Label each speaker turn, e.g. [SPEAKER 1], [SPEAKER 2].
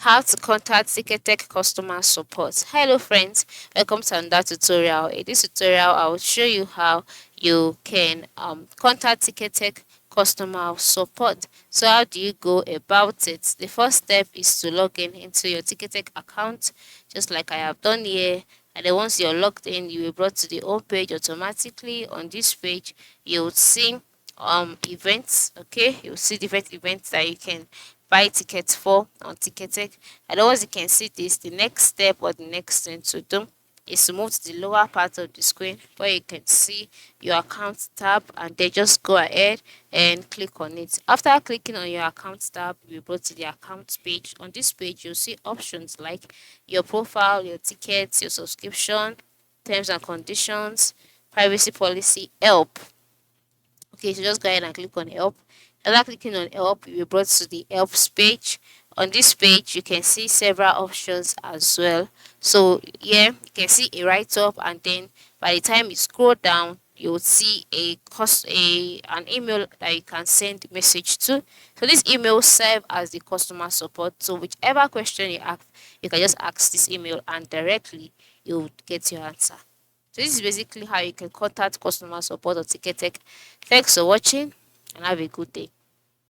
[SPEAKER 1] How to contact Ticketek customer support. Hello friends, welcome to another tutorial. In this tutorial, I will show you how you can contact Ticketek customer support. So how do you go about it? The first step is to log in into your Ticketek account, just like I have done here. And then once you're logged in, you will be brought to the home page automatically. On this page, you'll see events. Okay, you'll see different events that you can buy tickets for on Ticketek. And once you can see this, the next step or the next thing to do is to move to the lower part of the screen where you can see your account tab, and then just go ahead and click on it. After clicking on your account tab, you will go to the account page. On this page, you'll see options like your profile, your tickets, your subscription, terms and conditions, privacy policy, help. Okay, so just go ahead and click on help. After clicking on help, you'll be brought to the helps page. On this page, you can see several options as well. So here you can see a write-up, and then by the time you scroll down, you'll see an email that you can send message to. So this email serve as the customer support. So whichever question you ask, you can just ask this email and directly you'll get your answer. So this is basically how you can contact customer support or Ticketek. Thanks for watching and have a good day.